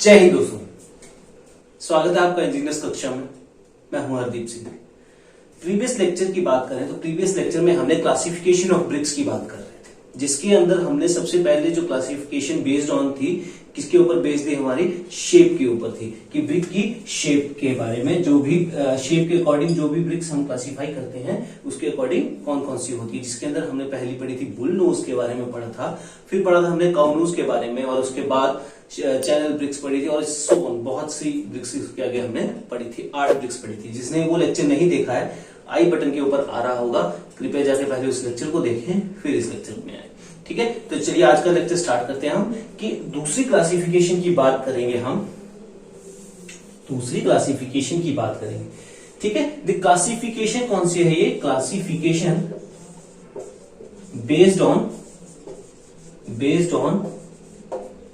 जय हिंद दोस्तों, स्वागत है आपका इंजीनियर्स कक्षा में। मैं हूं हरदीप सिंह। प्रीवियस लेक्चर की बात करें तो प्रीवियस लेक्चर में हमने क्लासिफिकेशन ऑफ ब्रिक्स की बात कर रहे थे, जिसके अंदर हमने सबसे पहले जो क्लासिफिकेशन बेस्ड ऑन थी, किसके ऊपर बेस्ड थी, हमारी शेप के ऊपर थी कि ब्रिक की शेप के बारे में, जो भी शेप के अकॉर्डिंग जो भी ब्रिक्स हम क्लासिफाई करते हैं उसके अकॉर्डिंग कौन कौन सी होती है। जिसके अंदर हमने पहली पढ़ी थी बुल नोज के बारे में पढ़ा था, फिर पढ़ा था हमने काउ नोज के बारे में, और उसके बाद चैनल ब्रिक्स पढ़ी थी, और सो बहुत सी ब्रिक्स के आगे हमने पढ़ी थी, 8 ब्रिक्स पढ़ी थी। जिसने वो लेक्चर नहीं देखा है, आई बटन के ऊपर आ रहा होगा, कृपया जाके पहले उस लेक्चर को देखें फिर इस लेक्चर में आए। ठीक है, तो चलिए आज का लेक्चर स्टार्ट करते हैं हम कि दूसरी क्लासिफिकेशन की बात करेंगे। हम दूसरी क्लासिफिकेशन की बात करेंगे। ठीक है, द क्लासिफिकेशन कौन सी है? ये क्लासिफिकेशन बेस्ड ऑन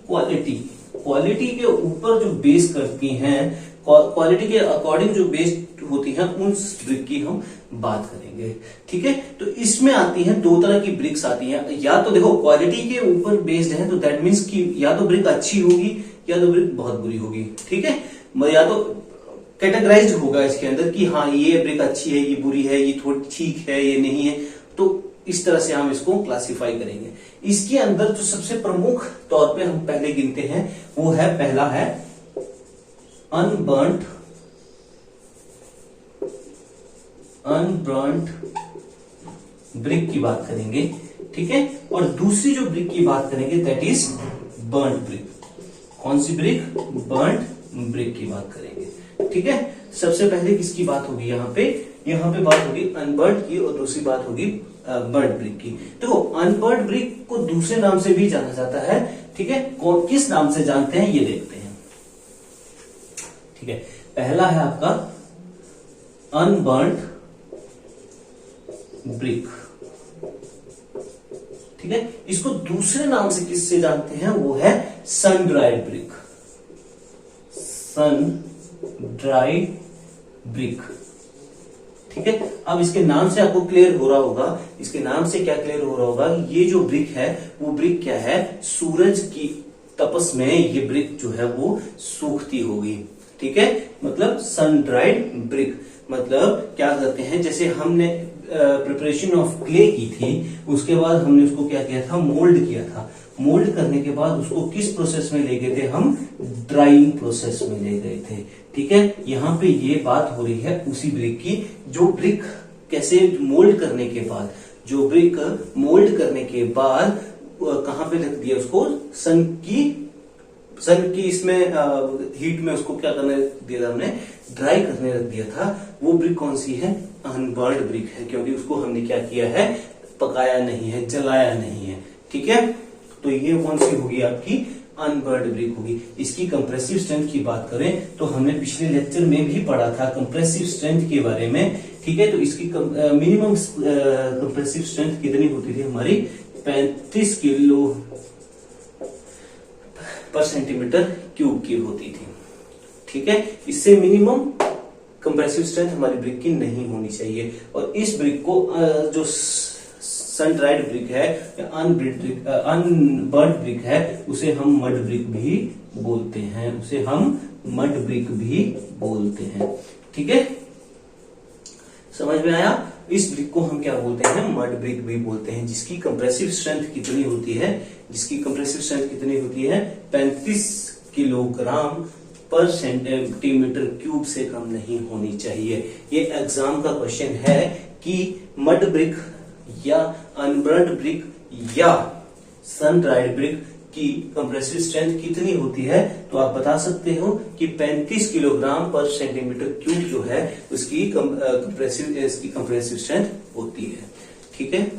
क्वालिटी के ऊपर जो बेस करती हैं, क्वालिटी के अकॉर्डिंग जो बेस्ड होती हैं, उन ब्रिक की हम बात करेंगे। ठीक है, तो इसमें आती हैं दो तरह की ब्रिक्स आती हैं। या तो देखो क्वालिटी के ऊपर बेस्ड है तो दैट मीन्स कि या तो ब्रिक अच्छी होगी या तो ब्रिक बहुत बुरी होगी। ठीक है, या तो कैटेगराइज्ड होगा इसके अंदर कि हाँ ये ब्रिक अच्छी है, ये बुरी है, ये थोड़ी ठीक है, ये नहीं है, तो इस तरह से हम इसको क्लासिफाई करेंगे। इसके अंदर जो सबसे प्रमुख तौर पे हम पहले गिनते हैं वो है, पहला है अनबर्न्ट ब्रिक की बात करेंगे। ठीक है, और दूसरी जो ब्रिक की बात करेंगे दैट इज बर्न्ट ब्रिक। कौन सी ब्रिक? बर्न्ट ब्रिक की बात करेंगे। ठीक है, सबसे पहले किसकी बात होगी? यहाँ पे बात होगी अनबर्न्ट की, और दूसरी बात होगी बर्न्ट ब्रिक की। देखो अनबर्न्ट ब्रिक को दूसरे नाम से भी जाना जाता है। ठीक है, कौन किस नाम से जानते हैं ये देखते हैं। ठीक है, पहला है आपका अनबर्न्ट ब्रिक। ठीक है, इसको दूसरे नाम से किससे जानते हैं? वो है sun dried brick. Sun dried brick. ठीक है, अब इसके नाम से आपको क्लियर हो रहा होगा, इसके नाम से क्या क्लियर हो रहा होगा, ये जो ब्रिक है वो ब्रिक क्या है? सूरज की तपस में ये ब्रिक जो है वो सूखती होगी। ठीक है, मतलब सन ड्राइड ब्रिक। मतलब क्या करते हैं, जैसे हमने प्रिपरेशन ऑफ क्ले की थी, उसके बाद हमने उसको क्या किया था? मोल्ड किया था। मोल्ड करने के बाद उसको किस प्रोसेस में ले गए थे? हम ड्राइंग प्रोसेस में ले गए थे। ठीक है, यहाँ पे ये बात हो रही है उसी ब्रिक की, जो ब्रिक कैसे मोल्ड करने के बाद, जो ब्रिक मोल्ड करने के बाद कहां पे रख दिया उसको? सन की इसमें हीट में उसको क्या करने दिया था? हमने ड्राई करने रख दिया था। वो ब्रिक कौन सी है? अनबर्न्ड ब्रिक है, क्योंकि उसको हमने क्या किया है? पकाया नहीं है, जलाया नहीं है। ठीक है, तो ये कौन सी होगी? आपकी अनबर्न्ड ब्रिक होगी। इसकी कंप्रेसिव स्ट्रेंथ की बात करें तो हमने पिछले लेक्चर में भी पढ़ा था कंप्रेसिव स्ट्रेंथ के बारे में। ठीक है, तो इसकी मिनिमम कंप्रेसिव स्ट्रेंथ कितनी होती थी हमारी? 35 किलो पर सेंटीमीटर क्यूब की होती थी। ठीक है, इससे मिनिमम कंप्रेसिव स्ट्रेंथ हमारी ब्रिक की नहीं होनी चाहिए। और इस ब्रिक को जो सन ड्राइड ब्रिक है या अनबर्न्ट ब्रिक है, उसे हम मड ब्रिक भी बोलते हैं, उसे हम मड ब्रिक भी बोलते हैं। ठीक है, समझ में आया? इस ब्रिक को हम क्या बोलते हैं? मड ब्रिक भी बोलते हैं। जिसकी कंप्रेसिव स्ट्रेंथ कितनी होती है? 35 किलोग्राम पर सेंटीमीटर क्यूब से कम नहीं होनी चाहिए। ये एग्जाम का क्वेश्चन है कि मड ब्रिक या अनबर्न्ड ब्रिक या सन ड्राइड ब्रिक की कंप्रेसिव स्ट्रेंथ कितनी होती है, तो आप बता सकते हो कि 35 किलोग्राम पर सेंटीमीटर क्यूब जो है उसकी कंप्रेसिव स्ट्रेंथ होती है। ठीक है,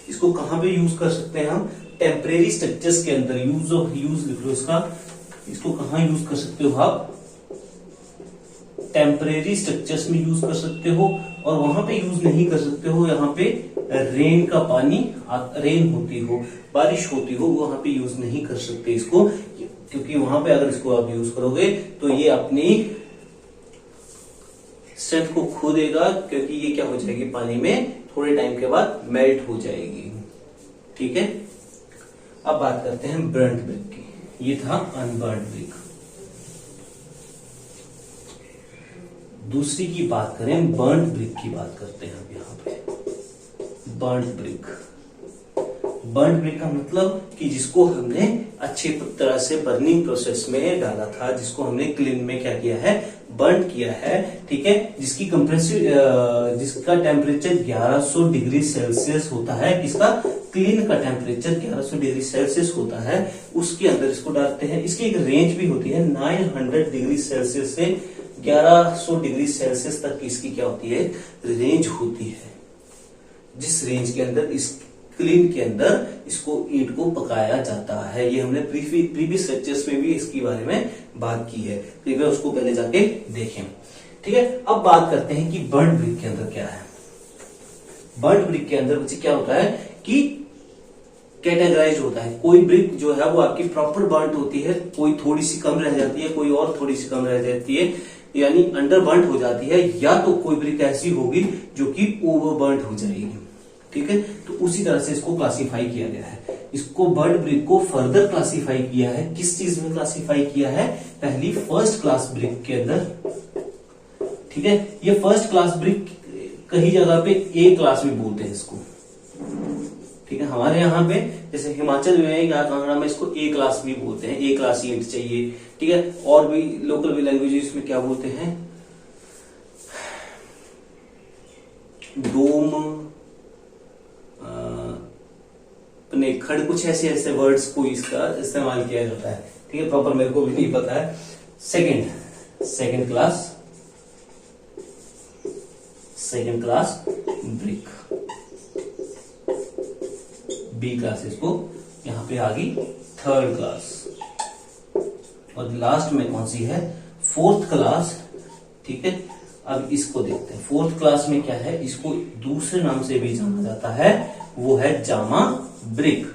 इसको कहां पे यूज कर सकते हैं हम? टेम्परेरी स्ट्रक्चर्स के अंदर। यूज लिख लो इसका। इसको कहां यूज कर सकते हो आप? टेम्परेरी स्ट्रक्चर्स में यूज कर सकते हो, और वहां पे यूज नहीं कर सकते हो यहाँ पे रेन का पानी, रेन होती हो, बारिश होती हो, वहां पे यूज नहीं कर सकते इसको, क्योंकि वहां पे अगर इसको आप यूज करोगे तो ये अपनी स्ट्रेंथ को खो देगा, क्योंकि ये क्या हो जाएगी? पानी में थोड़े टाइम के बाद मेल्ट हो जाएगी। ठीक है, अब बात करते हैं बर्न्ट ब्रिक की। ये था अनबर्न्ड ब्रिक। दूसरी की बात करें, बर्न्ड ब्रिक की बात करते हैं अब यहाँ पे। बर्न्ड ब्रिक, बर्न्ड ब्रिक का मतलब कि जिसको हमने अच्छी तरह से बर्निंग प्रोसेस में डाला था, जिसको हमने क्लीन में क्या किया है, बर्न किया है, ठीक है, जिसकी कंप्रेसिव जिसका टेम्परेचर 1100 डिग्री सेल्सियस होता है, किसका, क्लीन का टेम्परेचर 1100 डिग्री सेल्सियस होता है, उसके अंदर इसको डालते हैं। इसकी एक रेंज भी होती है, 900 डिग्री सेल्सियस से 1100 डिग्री सेल्सियस तक की इसकी क्या होती है, रेंज होती है, जिस रेंज के अंदर इस क्लीन के अंदर इसको ईंट को पकाया जाता है। ये हमने प्रीवियस लेक्चर्स में भी इसके बारे में बात की है, तो उसको पहले जाके देखें, ठीक है। अब बात करते हैं कि बर्न्ड ब्रिक के अंदर क्या है। बर्न्ड ब्रिक के अंदर बच्चे क्या होता है कि कैटेगराइज होता है। कोई ब्रिक जो है वो आपकी प्रॉपर बर्न्ड होती है, कोई थोड़ी सी कम रह जाती है, कोई और थोड़ी सी कम रह जाती है, यानी अंडर बर्न्ड हो जाती है, या तो कोई ब्रिक ऐसी होगी जो कि ओवर बर्न्ड हो जाएगी, ठीक है। तो उसी तरह से इसको क्लासिफाई किया गया है। इसको बर्न्ड ब्रिक को फर्दर क्लासिफाई किया है, किस चीज में क्लासिफाई किया है, पहली फर्स्ट क्लास ब्रिक के अंदर, ठीक है। ये फर्स्ट क्लास ब्रिक कहीं जगह पे ए क्लास भी बोलते हैं इसको, ठीक है। हमारे यहाँ पे जैसे हिमाचल में या कांगड़ा में इसको ए क्लास भी बोलते हैं, ए क्लास ईंट चाहिए, ठीक है। और भी लोकल भी लैंग्वेजेस में क्या बोलते हैं, डोम, खड़, कुछ ऐसे ऐसे वर्ड्स को इसका इस्तेमाल किया जाता है, ठीक है। प्रॉपर मेरे को भी नहीं पता है। Second class brick, B class इसको यहां पे आ गई, थर्ड क्लास, और लास्ट में कौन सी है, फोर्थ क्लास, ठीक है। अब इसको देखते हैं, फोर्थ क्लास में क्या है, इसको दूसरे नाम से भी जाना जाता है, वो है Jama brick.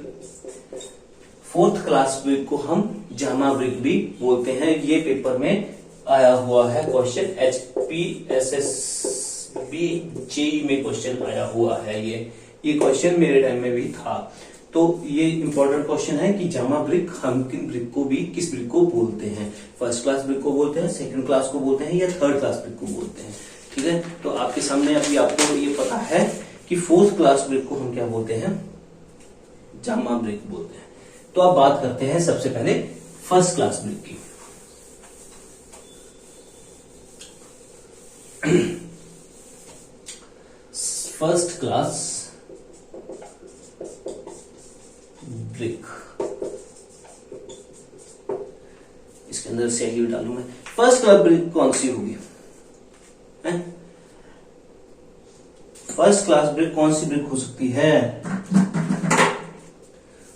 Fourth class brick को हम जामा ब्रिक भी बोलते हैं। ये पेपर में आया हुआ है क्वेश्चन, HPSSB जेई में क्वेश्चन आया हुआ है। ये क्वेश्चन मेरे टाइम में भी था, तो ये इंपॉर्टेंट क्वेश्चन है कि जामा ब्रिक हम किस ब्रिक को बोलते हैं, फर्स्ट क्लास ब्रिक को बोलते हैं, सेकंड क्लास को बोलते हैं, या थर्ड क्लास ब्रिक को बोलते हैं, ठीक है। तो आपके सामने अभी आपको ये पता है कि फोर्थ क्लास ब्रिक को हम क्या बोलते हैं, जामा ब्रिक बोलते हैं। तो अब बात करते हैं सबसे पहले फर्स्ट क्लास ब्रिक की। फर्स्ट क्लास ब्रिक, इसके अंदर सैल्यू डालू मैं। फर्स्ट क्लास ब्रिक कौन सी होगी, फर्स्ट क्लास ब्रिक कौन सी ब्रिक हो सकती है?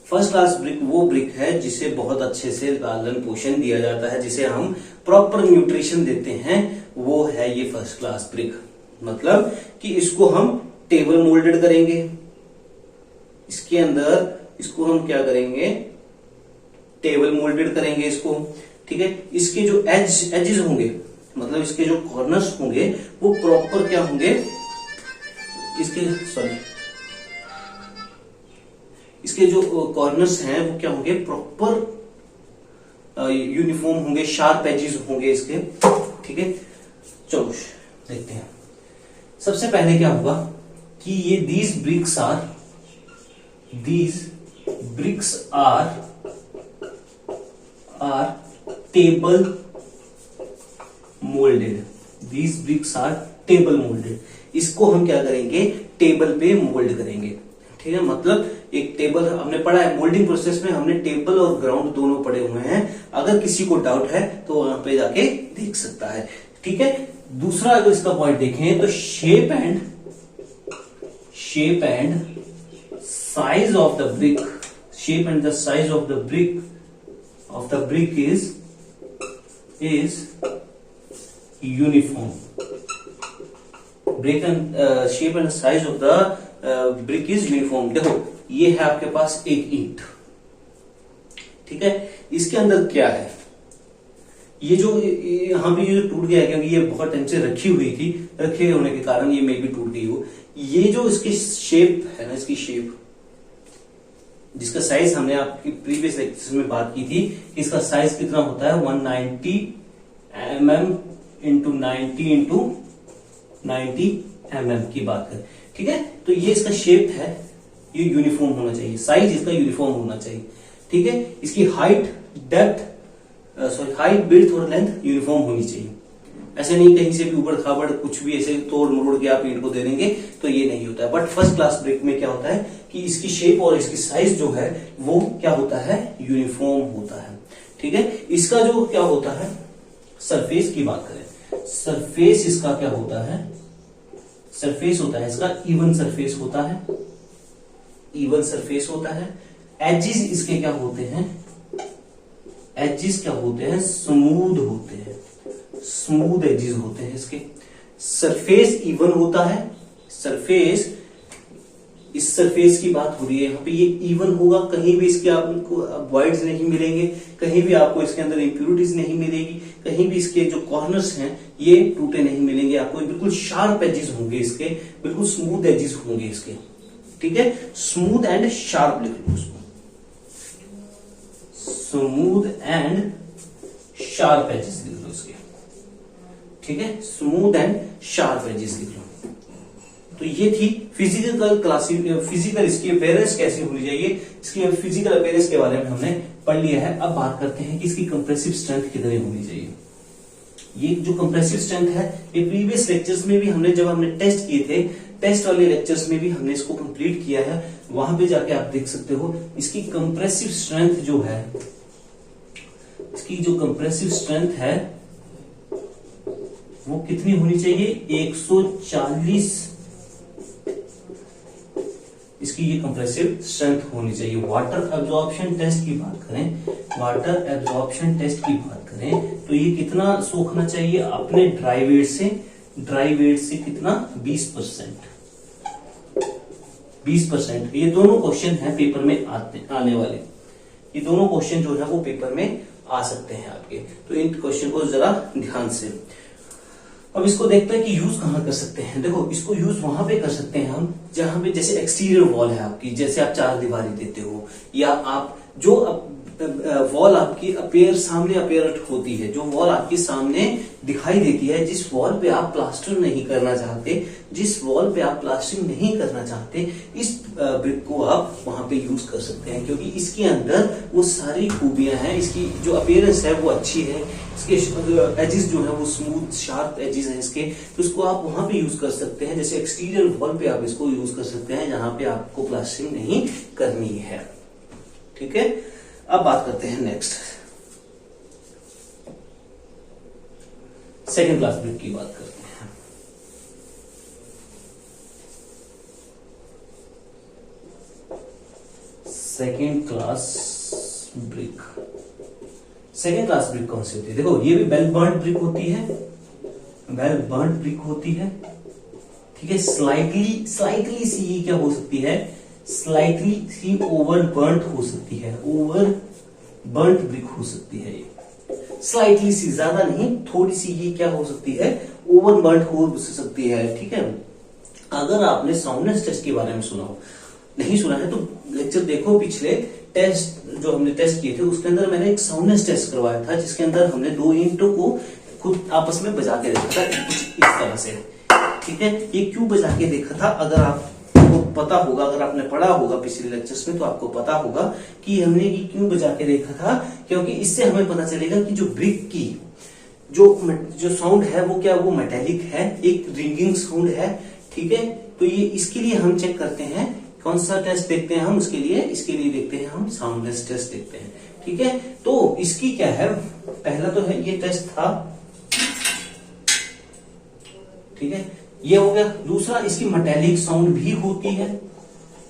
फर्स्ट क्लास ब्रिक वो ब्रिक है जिसे बहुत अच्छे से लालन पोषण दिया जाता है, जिसे हम प्रॉपर न्यूट्रिशन देते हैं, वो है ये फर्स्ट क्लास ब्रिक। मतलब कि इसको हम टेबल मोल्डेड करेंगे, इसके अंदर इसको हम क्या करेंगे, टेबल मोल्डेड करेंगे इसको, ठीक है। इसके जो एजेस होंगे, मतलब इसके जो कॉर्नर्स होंगे वो प्रॉपर क्या होंगे, इसके जो कॉर्नर्स हैं वो क्या होंगे, प्रॉपर यूनिफॉर्म होंगे, शार्प एजेस होंगे इसके, ठीक है। चलो देखते हैं। सबसे पहले क्या होगा कि ये these bricks are table moulded, these bricks are table moulded. इसको हम क्या करेंगे, टेबल पे मोल्ड करेंगे, ठीक है। मतलब एक टेबल हमने पढ़ा है, मोल्डिंग प्रोसेस में हमने टेबल और ग्राउंड दोनों पढ़े हुए हैं। अगर किसी को डाउट है तो वहां पे जाके देख सकता है, ठीक है। दूसरा अगर इसका पॉइंट देखें तो shape and size of the brick, shape and the size of the brick is uniform. Brick and shape and size of the brick is uniform. देखो ये है आपके पास एक ईंट, ठीक है। इसके अंदर क्या है, ये जो यहां पे ये टूट गया है क्योंकि ये बहुत टाइम से रखी हुई थी, रखे होने के कारण ये मे भी टूट गई हो। ये जो इसकी शेप है ना, इसकी शेप जिसका साइज हमने आपकी प्रीवियस लेक्चर में बात की थी, इसका साइज कितना होता है 190 mm इंटू 90 mm की बात करें, ठीक है। तो ये इसका शेप है, ये यूनिफॉर्म होना चाहिए, साइज इसका यूनिफॉर्म होना चाहिए, ठीक है। इसकी हाइट, डेप्थ, हाइट, विड्थ और लेंथ यूनिफॉर्म होनी चाहिए। ऐसे नहीं कहीं से भी ऊबड़ खाबड़ कुछ भी ऐसे तोड़ मरोड़ के आप ईंट को दे देंगे तो ये नहीं होता है। बट फर्स्ट क्लास ब्रिक में क्या होता है कि इसकी शेप और इसकी साइज जो है वो क्या होता है, यूनिफॉर्म होता है, ठीक है। इसका जो क्या होता है, सरफेस की बात करें, सरफेस इसका क्या होता है, सरफेस होता है इसका इवन सरफेस होता है, इवन सरफेस होता है। एजेस इसके क्या होते हैं, एजेस क्या होते हैं, स्मूथ होते हैं, स्मूथ एजेस होते हैं इसके। सरफेस इवन होता है, सरफेस, इस सरफेस की बात हो रही है यहाँ पे, ये इवन होगा, कहीं भी इसके आपको वॉइड्स नहीं मिलेंगे, कहीं भी आपको इसके अंदर इंप्यूरिटीज नहीं मिलेगी, कहीं भी इसके जो कॉर्नर्स हैं ये टूटे नहीं मिलेंगे आपको, बिल्कुल शार्प एजेस होंगे इसके, बिल्कुल स्मूथ एजेस होंगे इसके, ठीक है। स्मूथ एंड शार्प लिख लो उसको, स्मूथ एंड शार्प एजेस लिख लो इसके, ठीक है। स्मूथ एंड शार्प एजेस लिख लो। तो ये थी फिजिकल इसकी अपीयरेंस कैसी होनी चाहिए, इसकी फिजिकल अपीयरेंस के बारे में हमने पढ़ लिया है। अब बात करते हैं कि इसकी कंप्रेसिव स्ट्रेंथ कितनी होनी चाहिए। ये जो कंप्रेसिव स्ट्रेंथ है ये प्रीवियस लेक्चर्स में भी हमने, जब हमने टेस्ट किए थे, टेस्ट वाले लेक्चर्स में भी हमने इसको कंप्लीट किया है, वहां पे जाके आप देख सकते हो इसकी कंप्रेसिव स्ट्रेंथ जो है, इसकी जो कंप्रेसिव स्ट्रेंथ है वो कितनी होनी चाहिए, 140 इसकी ये कंप्रेसिव स्ट्रेंथ होनी चाहिए। वाटर एब्जॉर्प्शन टेस्ट की बात करें, वाटर एब्जॉर्प्शन टेस्ट की बात करें तो ये कितना सोखना चाहिए अपने ड्राई वेट से, ड्राई वेट से कितना, 20%। ये दोनों क्वेश्चन है पेपर में आने वाले, ये दोनों क्वेश्चन जो है वो पेपर में आ सकते हैं आपके, तो इन क्वेश्चन को जरा ध्यान से। अब इसको देखते हैं कि यूज कहां कर सकते हैं। देखो इसको यूज वहां पे कर सकते हैं हम जहां पे जैसे एक्सटीरियर वॉल है आपकी, जैसे आप चार दीवारी देते हो, या आप जो वॉल आपकी सामने अपेयर होती है, जो वॉल आपके सामने दिखाई देती है, जिस वॉल पे आप प्लास्टर नहीं करना चाहते, जिस वॉल पे आप प्लास्टरिंग नहीं करना चाहते, इस ब्रिक को आप वहां पे यूज कर सकते हैं, क्योंकि इसके अंदर वो सारी खूबियां हैं, इसकी जो अपीयरेंस है वो अच्छी है, इसके एजेस जो है वो स्मूथ शार्प एजेस हैं इसके, तो इसको आप वहां पे यूज कर सकते हैं। जैसे एक्सटीरियर वॉल पे आप इसको यूज कर सकते हैं जहां पे आपको प्लास्टरिंग नहीं करनी है, ठीक है। अब बात करते हैं नेक्स्ट, सेकेंड क्लास ब्रिक की बात करते हैं। Second class brick, second class brick कौन सी होती है, देखो ये भी वेल बर्न्ड ब्रिक होती है, वेल बर्न्ड ब्रिक होती है, ठीक है। स्लाइटली सी ये क्या हो सकती है, स्लाइटली सी ओवर बर्न्ट हो सकती है, ओवर बर्न्ट ब्रिक हो सकती है ये, स्लाइटली सी, ज्यादा नहीं, थोड़ी सी ये क्या हो सकती है, ओवर बर्न्ट हो सकती है, ठीक है। अगर आपने साउंडनेस टेस्ट के बारे में सुना हो, नहीं सुना है तो लेक्चर देखो, पिछले टेस्ट जो हमने टेस्ट किए थे उसके अंदर मैंने एक साउंडनेस टेस्ट करवाया था, जिसके अंदर हमने दो ईंटों को खुद आपस में बजा के देखा था, कुछ इस तरह से, ठीक है। ये क्यों बजा के देखा था, अगर आपको पता होगा, अगर आपने पढ़ा होगा पिछले लेक्चर्स में तो आपको पता होगा कि हमने ये क्यों बजा के देखा था, क्योंकि इससे हमें पता चलेगा कि जो ब्रिक की जो साउंड है वो क्या, वो मेटेलिक है, एक रिंगिंग साउंड है, ठीक है। तो ये इसके लिए हम चेक करते हैं, कौन सा टेस्ट देखते हैं हम इसके लिए देखते हैं हम साउंडनेस टेस्ट देखते हैं, ठीक है। तो इसकी क्या है, पहला तो है ये टेस्ट था, ठीक है, ये हो गया। दूसरा इसकी मेटेलिक साउंड भी होती है,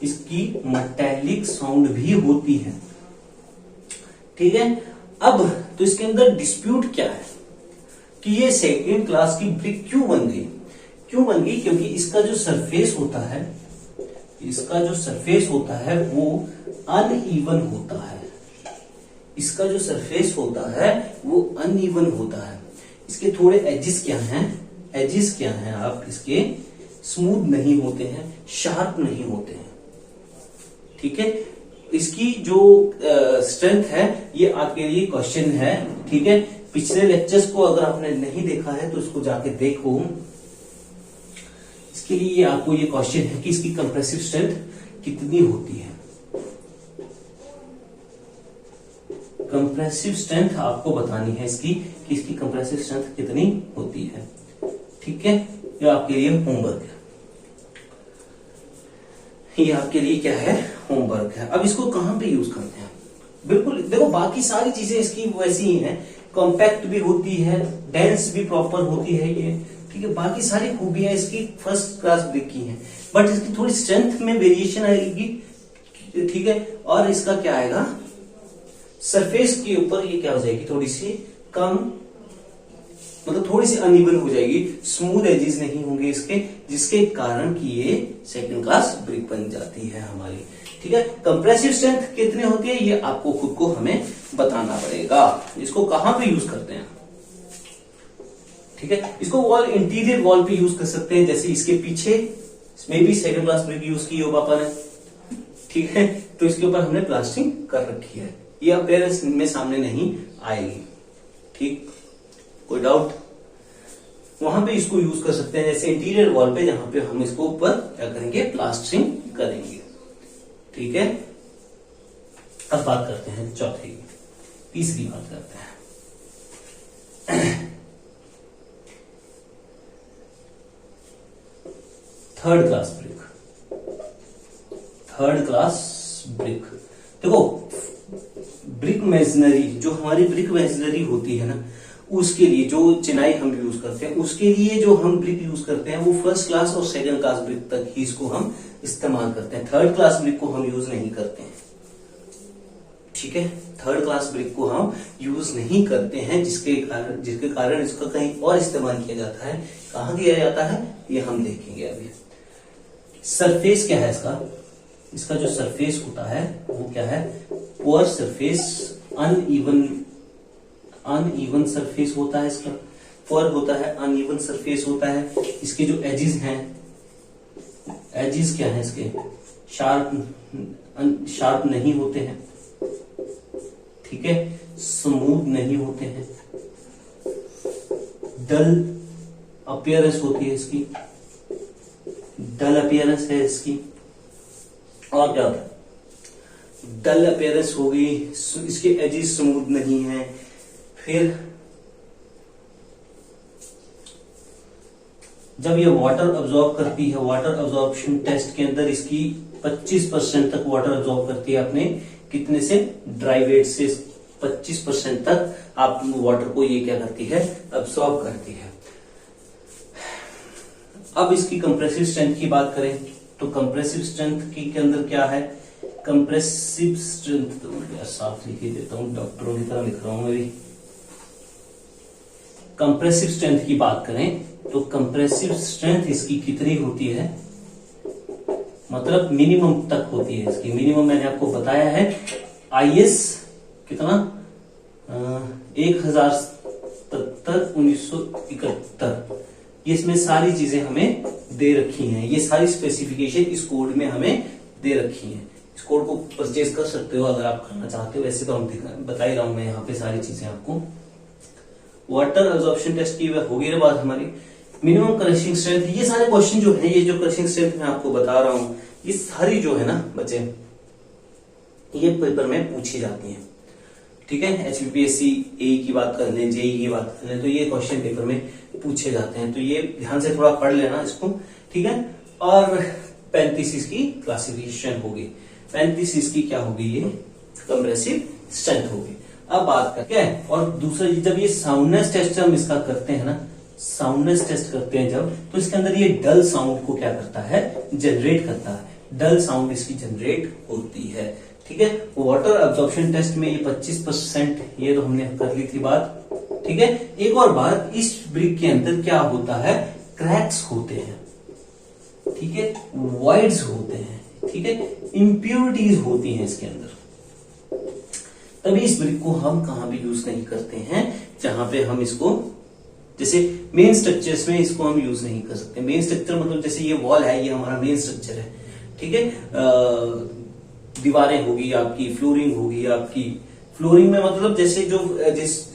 इसकी मेटेलिक साउंड भी होती है, ठीक है। अब तो इसके अंदर डिस्प्यूट क्या है कि ये सेकेंड क्लास की ब्रिक क्यों बन गई, क्योंकि इसका जो सरफेस होता है, इसका जो सरफेस होता है वो अनइवन होता है, इसका जो सरफेस होता है वो अनइवन होता है। इसके थोड़े एजेस क्या हैं, एजेस क्या हैं आप इसके, स्मूथ नहीं होते हैं, शार्प नहीं होते हैं, ठीक है। इसकी जो स्ट्रेंथ है ये आपके लिए क्वेश्चन है, ठीक है, पिछले लेक्चर्स को अगर आपने नहीं देखा है तो इसको जाके देखो। इसके लिए आपको ये क्वेश्चन है कि इसकी कंप्रेसिव स्ट्रेंथ कितनी होती है। कंप्रेसिव स्ट्रेंथ आपको बतानी है इसकी कि इसकी कंप्रेसिव स्ट्रेंथ कितनी होती है। ठीक है, ये आपके लिए होमवर्क है। ये आपके लिए क्या है, होमवर्क है। अब इसको कहां पे यूज करते हैं? बिल्कुल देखो, बाकी सारी चीजें इसकी वैसी ही हैं, कॉम्पैक्ट भी होती है, डेंस भी प्रॉपर होती है ये। ठीक है, बाकी सारी खूबियां इसकी फर्स्ट क्लास ब्रिक की हैं, बट इसकी थोड़ी स्ट्रेंथ में वेरिएशन आएगी। ठीक है, और इसका क्या आएगा, सरफेस के ऊपर ये क्या हो जाएगी, थोड़ी सी कम, मतलब थोड़ी सी अनइवन हो जाएगी, स्मूथ एजेस नहीं होंगे इसके, जिसके कारण कि ये सेकंड क्लास ब्रिक बन जाती है हमारी। ठीक है, कंप्रेसिव स्ट्रेंथ कितनी होती है ये आपको खुद को हमें बताना पड़ेगा। इसको कहां पे यूज करते हैं? ठीक है, इसको वॉल, इंटीरियर वॉल पे यूज कर सकते हैं, जैसे इसके पीछे इसमें भी सेकंड क्लास ब्रिक यूज की हो पापा ने। ठीक है, तो इसके ऊपर हमने प्लास्टिंग कर रखी है, ये अपीयरेंस में सामने नहीं आएगी। ठीक, कोई डाउट? वहां पे इसको यूज कर सकते हैं, जैसे इंटीरियर वॉल पे, जहां पे हम इसको ऊपर क्या करेंगे, प्लास्टरिंग करेंगे। ठीक है, अब बात करते हैं चौथी, तीसरी बात करते हैं। Third class brick. Third class brick, देखो ब्रिक मेसनरी, जो हमारी ब्रिक मेसनरी होती है ना, उसके लिए जो चिनाई हम यूज करते हैं, उसके लिए जो हम ब्रिक यूज करते हैं वो फर्स्ट क्लास और सेकंड क्लास ब्रिक तक ही इसको हम इस्तेमाल करते हैं। थर्ड क्लास ब्रिक को हम यूज नहीं करते हैं। ठीक है, थर्ड क्लास ब्रिक को हम यूज नहीं करते हैं, जिसके कारण इसका कहीं और इस्तेमाल किया जाता है। कहां किया जाता है ये हम देखेंगे अभी। सरफेस क्या है इसका? इसका जो सरफेस होता है वो क्या है, पुअर सरफेस, अनइवन सरफेस होता है इसका, पुअर होता है, अनइवन सरफेस होता है। इसके जो एजेस हैं, एजेस क्या है इसके, शार्प नहीं होते हैं। ठीक है, स्मूथ नहीं होते हैं, डल अपीयरेंस होती है इसकी, डल अपीयरेंस है इसकी। और क्या होता है, डल अपीयरेंस होगी, इसके एजेस स्मूथ नहीं है। फिर जब ये वाटर अब्सॉर्ब करती है, वाटर अब्सॉर्प्शन टेस्ट के अंदर इसकी 25% तक वाटर अब्सॉर्ब करती है अपने कितने से, ड्राई वेट से 25% तक आप वाटर को ये क्या करती है, अब्सॉर्ब करती है। अब इसकी कंप्रेसिव स्ट्रेंथ की बात करें तो कंप्रेसिव स्ट्रेंथ के अंदर क्या है, कंप्रेसिव स्ट्रेंथ, तो मैं साफ लिख ही देता हूं, डॉक्टरों की तरह लिख रहा हूं मैं भी। कंप्रेसिव स्ट्रेंथ की बात करें तो कंप्रेसिव स्ट्रेंथ इसकी कितनी होती है, मतलब मिनिमम तक होती है इसकी। मिनिमम मैंने आपको बताया है, IS कितना, 1077/1971। इसमें सारी चीजें हमें दे रखी हैं, ये सारी स्पेसिफिकेशन इस कोड में हमें दे रखी हैं। इस कोड को परचेज कर सकते हो अगर आप करना चाहते हो, वैसे तो हम बता ही रहा हूं मैं यहाँ पे सारी चीजें आपको। वाटर एब्जॉर्प्शन टेस्ट की होगी ना बात हमारी। मिनिमम क्रशिंग स्ट्रेंथ, ये सारे क्वेश्चन जो है, ये जो क्रशिंग स्ट्रेंथ मैं आपको बता रहा हूं, ये सारी जो है ना बच्चे, ये पेपर में पूछी जाती हैं। ठीक है, HPPSC AE की बात कर लें, JEE की बात कर लें, तो ये क्वेश्चन पेपर में पूछे जाते हैं, तो ये ध्यान से थोड़ा पढ़ लेना इसको। ठीक है, और 35 इसकी क्लासिफिकेशन होगी, 35 इसकी क्या होगी, ये कंप्रेसिव स्ट्रेंथ होगी। अब बात करते हैं, और दूसरा जब ये साउंडनेस टेस्ट हम इसका करते हैं ना, साउंडनेस टेस्ट करते हैं जब, तो इसके अंदर ये डल साउंड को क्या करता है, जनरेट करता है, डल साउंड इसकी जनरेट होती है। ठीक है, वाटर एब्जॉर्प्शन टेस्ट में ये 25%, ये तो हमने कर ली थी बात। ठीक है, एक और बात, इस ब्रिक के अंदर क्या होता है, क्रैक्स होते हैं। ठीक है, वॉइड्स होते हैं। ठीक है, इंप्योरिटीज होती हैं इसके अंदर, तभी इस ब्रिक को हम कहां भी यूज नहीं करते हैं, जहां पे हम इसको, जैसे मेन स्ट्रक्चर्स में इसको हम यूज नहीं कर सकते। मेन स्ट्रक्चर मतलब जैसे ये वॉल है, ये हमारा मेन स्ट्रक्चर है। ठीक है, दीवारें होगी आपकी, फ्लोरिंग होगी आपकी, फ्लोरिंग में मतलब जैसे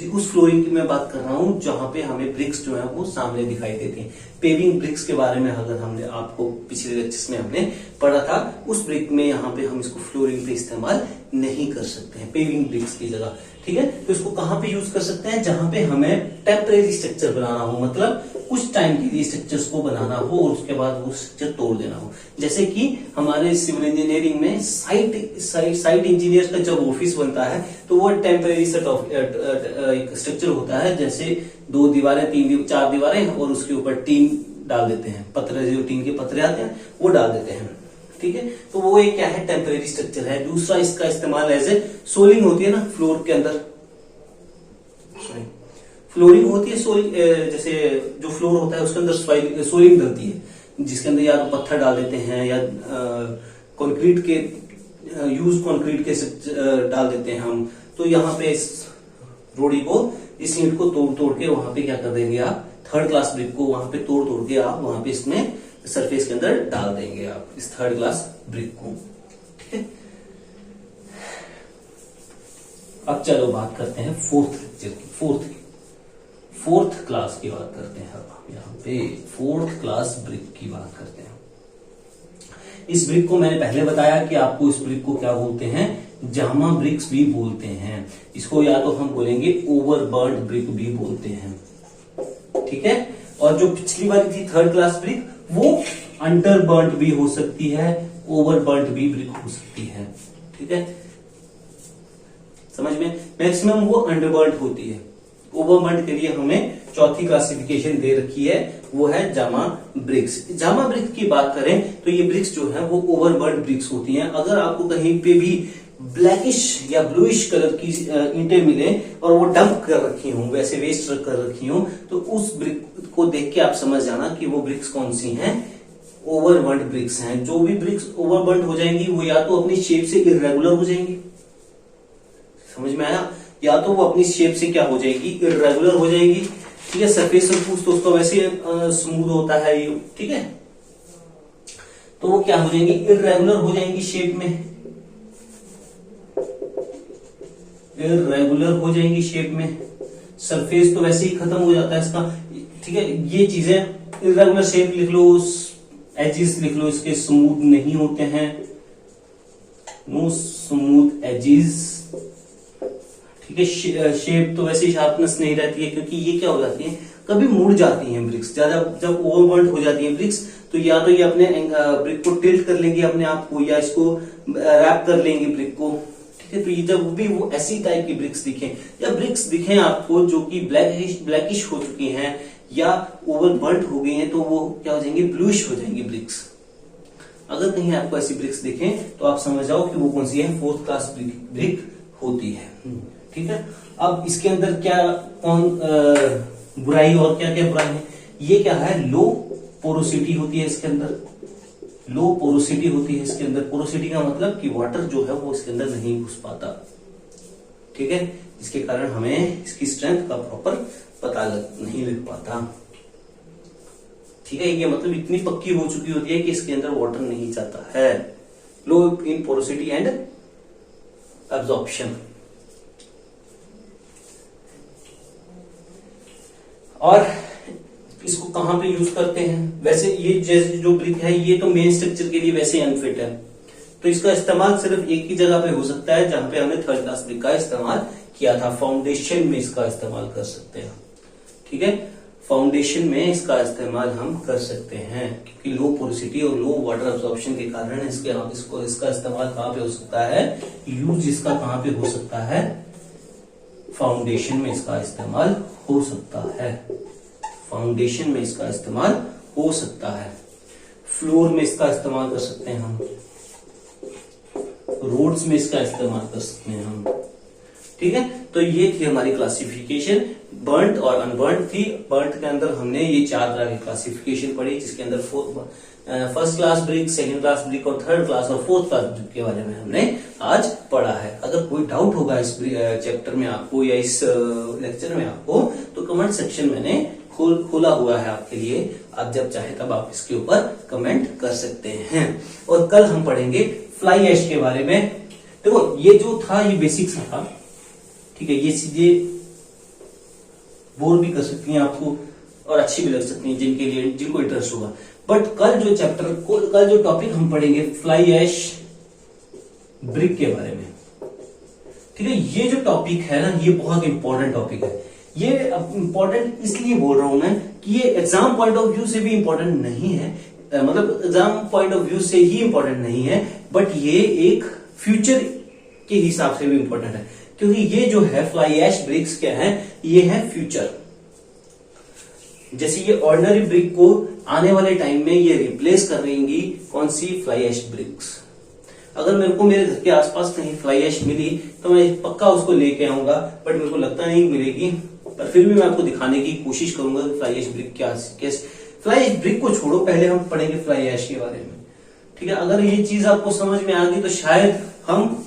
उस फ्लोरिंग की मैं बात कर रहा हूं जहां पे हमें ब्रिक्स जो है वो सामने दिखाई देती हैं। पेविंग ब्रिक्स के बारे में अगर हमने आपको पिछले लेक्चर्स में हमने पढ़ा था, उस ब्रिक में यहाँ पे हम इसको फ्लोरिंग पे इस्तेमाल नहीं कर सकते हैं, पेविंग ब्रिक्स की जगह। ठीक है, तो इसको कहां पे यूज कर सकते हैं? जहां पे हमें टेम्परेरी स्ट्रक्चर बनाना हो, मतलब कुछ टाइम के लिए स्ट्रक्चर्स को बनाना हो और उसके बाद वो स्ट्रक्चर तोड़ देना हो। जैसे कि हमारे सिविल इंजीनियरिंग में साइट इंजीनियर का जब ऑफिस बनता है तो वो टेम्परेरी स्ट्रक्चर होता है, जैसे 2 दीवारें 4 दीवारें और उसके ऊपर टीन डाल देते हैं, पत्रे, जो टीन के पत्रे आते हैं वो डाल देते हैं। ठीक है, तो वो एक क्या है? टेम्परेरी स्ट्रक्चर है। दूसरा इसका इस्तेमाल एज ए सोलिंग होती है ना फ्लोर के अंदर, फ्लोरिंग होती है, जैसे जो फ्लोर होता है उसके अंदर सोलिंग डलती है, जिसके अंदर या तो पत्थर डाल देते हैं या कंक्रीट के डाल देते हैं हम। तो यहाँ पे इस रोड़ी को, इस ईंट को तोड़ के वहां पे क्या कर देंगे आप? थर्ड क्लास ब्रिक को वहां पे तोड़ के आप वहां पे इसमें सरफेस के अंदर डाल देंगे आप इस थर्ड क्लास ब्रिक को। ठीक है, अब चलो बात करते हैं फोर्थ लेक्चर की, फोर्थ क्लास की बात करते हैं। अब यहाँ पे फोर्थ क्लास ब्रिक की बात करते हैं। इस ब्रिक को मैंने पहले बताया कि आपको इस ब्रिक को क्या बोलते हैं? जामा ब्रिक्स भी बोलते हैं। इसको या तो हम बोलेंगे ओवरबर्न्ड ब्रिक भी बोलते हैं। ठीक है, और जो पिछली वाली थी थर्ड क्लास ब्रिक, वो अंडरबर्न्ड भी हो सकती है, ओवरबर्न्ड भी ब्रिक हो सकती है। ठीक है, समझ में? मैक्सिमम वो अंडरबर्न्ड होती है। ओवरबर्न्ड के लिए हमें चौथी क्लासिफिकेशन दे रखी है, वो है जामा ब्रिक्स। जामा ब्रिक्स की बात करें तो ये ब्रिक्स जो है वो ओवरबर्न्ड ब्रिक्स होती हैं। अगर आपको कहीं पे भी ब्लैकिश या ब्लूइश कलर की ईंटें मिले और वो डंप कर रखी हों, वैसे वेस्ट कर रखी हों, तो उस ब्रिक को देख के आप समझ जाना कि वो ब्रिक्स कौन सी हैं? ओवरबर्न्ड ब्रिक्स हैं। जो भी ब्रिक्स ओवरबर्न्ड हो जाएंगी वो या तो अपनी शेप से इर्रेगुलर हो जाएंगी, समझ में आया? या तो वो अपनी शेप से क्या हो जाएगी? इर्रेगुलर हो जाएगी। ठीक है, सरफेस सरफेस तो उसका वैसे स्मूथ होता है ये। ठीक है, तो वो क्या हो जाएंगी? इर्रेगुलर हो जाएंगी शेप में, इर्रेगुलर हो जाएंगी शेप में। सरफेस तो वैसे ही खत्म हो जाता है इसका। ठीक है, ये चीजें इर्रेगुलर शेप लिख लो, एजेस लिख लो, इसके स्मूथ नहीं होते हैं, नो स्मूथ एजेस। ठीक है, शेप तो वैसे ही शार्पनेस नहीं रहती है, क्योंकि ये क्या हो जाती है? कभी मुड़ जाती हैं ब्रिक्स, ज्यादा जब ओवरबर्न्ड हो जाती हैं ब्रिक्स, तो या तो ये अपने ब्रिक को टिल्ट कर लेंगे अपने आप को, या इसको रैप कर लेंगे ब्रिक को। ठीक है, तो ये जब भी वो ऐसी टाइप की ब्रिक्स दिखें, या ब्रिक्स दिखें आपको जो कि ब्लैकिश हो चुकी हैं या ओवरबर्न्ड हो गई हैं, तो वो क्या हो जाएंगी? ब्लूइश हो जाएंगी ब्रिक्स। अगर कहीं आपको ऐसी ब्रिक्स दिखें तो आप समझ जाओ कि वो कौन सी है? फोर्थ क्लास ब्रिक होती है। ठीक है, अब इसके अंदर क्या बुराई और क्या क्या बुराई है? ये क्या है? लो पोरोसिटी होती है इसके अंदर, लो पोरोसिटी होती है इसके अंदर। पोरोसिटी का मतलब कि वाटर जो है वो इसके अंदर नहीं घुस पाता। ठीक है, जिसके कारण हमें इसकी स्ट्रेंथ का प्रॉपर पता नहीं लग पाता। ठीक है, ये मतलब इतनी पक्की हो चुकी होती है कि इसके अंदर वाटर नहीं जाता है। लो इन पोरोसिटी एंड एब्जॉर्प्शन। और इसको कहां पे यूज करते हैं? वैसे ये जैसे जो ब्रिक है ये तो मेन स्ट्रक्चर के लिए वैसे अनफिट है, तो इसका इस्तेमाल सिर्फ एक ही जगह पे हो सकता है जहां पे हमने थर्ड क्लास ब्रिक का इस्तेमाल किया था। फाउंडेशन में इसका इस्तेमाल कर सकते हैं। ठीक है, फाउंडेशन में इसका इस्तेमाल हम कर सकते हैं, क्योंकि लो पोरोसिटी और लो वाटर एब्जॉर्प्शन के कारण इसका इस्तेमाल कहां पे हो सकता है? यूज इसका कहां पे हो सकता है? फाउंडेशन में इसका इस्तेमाल हो सकता है। फाउंडेशन में इसका इस्तेमाल हो सकता है। फ्लोर में इसका इस्तेमाल कर सकते हैं हम, रोड्स में इसका इस्तेमाल कर सकते हैं हम। ठीक है, तो ये थी हमारी क्लासिफिकेशन, बर्न्ट और अनबर्न्ट थी। बर्न्ट के अंदर हमने ये 4 तरह की क्लासिफिकेशन पढ़ी, जिसके अंदर first class brick, second class brick और थर्ड क्लास और फोर्थ क्लास ब्रिक के बारे में हमने आज पढ़ा है। अगर कोई डाउट होगा इस चैप्टर में आपको या इस लेक्चर में आपको, तो कमेंट सेक्शन मैंने खोला हुआ है आपके लिए। आप जब चाहे तब आप इसके ऊपर कमेंट कर सकते हैं। और कल हम पढ़ेंगे फ्लाई ऐश के बारे में। देखो, ये जो था ये बेसिक सा था, ठीक है, ये चीजें बोर भी कर सकती हैं आपको और अच्छी भी लग सकती हैं जिनके लिए, जिनको इंटरेस्ट होगा। बट कल जो टॉपिक हम पढ़ेंगे फ्लाई ऐश ब्रिक के बारे में, ठीक है। ये जो टॉपिक है ना, ये बहुत इंपॉर्टेंट टॉपिक है। ये इंपॉर्टेंट इसलिए बोल रहा हूं मैं कि ये एग्जाम पॉइंट ऑफ व्यू से भी इंपॉर्टेंट नहीं है, मतलब एग्जाम पॉइंट ऑफ व्यू से ही इंपॉर्टेंट नहीं है, बट ये एक फ्यूचर के हिसाब से भी इंपॉर्टेंट है, क्योंकि ये जो है फ्लाई ऐश ब्रिक्स क्या है, ये है फ्यूचर। जैसे ये ऑर्डिनरी ब्रिक को आने वाले टाइम में ये रिप्लेस कर देंगी कौन सी, फ्लाई ऐश ब्रिक्स। अगर मेरे को मेरे घर के आसपास कहीं फ्लाई ऐश मिली तो मैं पक्का उसको लेके आऊंगा, बट मेरे को लगता नहीं मिलेगी, पर फिर भी मैं आपको दिखाने की कोशिश करूंगा कि फ्लाई ऐश ब्रिक क्या कैसे। फ्लाई ऐश ब्रिक को छोड़ो, पहले हम पढ़ेंगे फ्लाई ऐश के बारे में, ठीक है। अगर ये चीज आपको समझ में आ गई तो शायद हम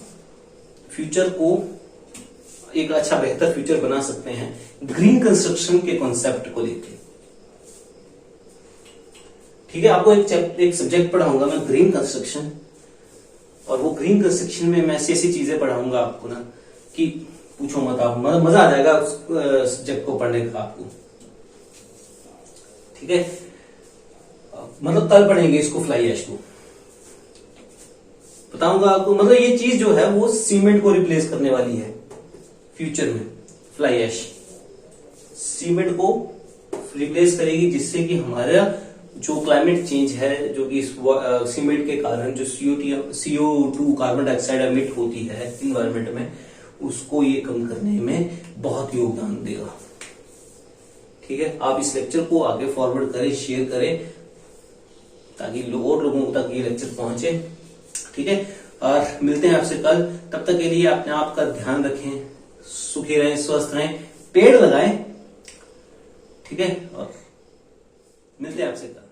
फ्यूचर को एक अच्छा बेहतर फ्यूचर बना सकते हैं ग्रीन कंस्ट्रक्शन के कॉन्सेप्ट को लेकर, ठीक है। आपको एक सब्जेक्ट पढ़ाऊंगा मैं, ग्रीन कंस्ट्रक्शन, और वो ग्रीन कंस्ट्रक्शन में मैं ऐसी चीजें पढ़ाऊंगा आपको ना कि पूछो मत, आप मजा आ जाएगा उस सब्जेक्ट को पढ़ने का आपको, ठीक है। मतलब कल पढ़ेंगे इसको, फ्लाई ऐश को बताऊंगा आपको। मतलब ये चीज जो है वो सीमेंट को रिप्लेस करने वाली है फ्यूचर में। फ्लाई ऐश सीमेंट को रिप्लेस करेगी, जिससे कि हमारा जो क्लाइमेट चेंज है, जो कि सीमेंट के कारण जो CO2 कार्बन डाइऑक्साइड एमिट होती है इन्वायरमेंट में, उसको ये कम करने में बहुत योगदान देगा, ठीक है। आप इस लेक्चर को आगे फॉरवर्ड करें, शेयर करें, ताकि और लोगों तक ये लेक्चर पहुंचे, ठीक है। और मिलते हैं आपसे कल, तब तक के लिए अपने आप का ध्यान रखें, सुखी रहें, स्वस्थ रहें, पेड़ लगाएं, ठीक है। और मिलते हैं आपसे कल।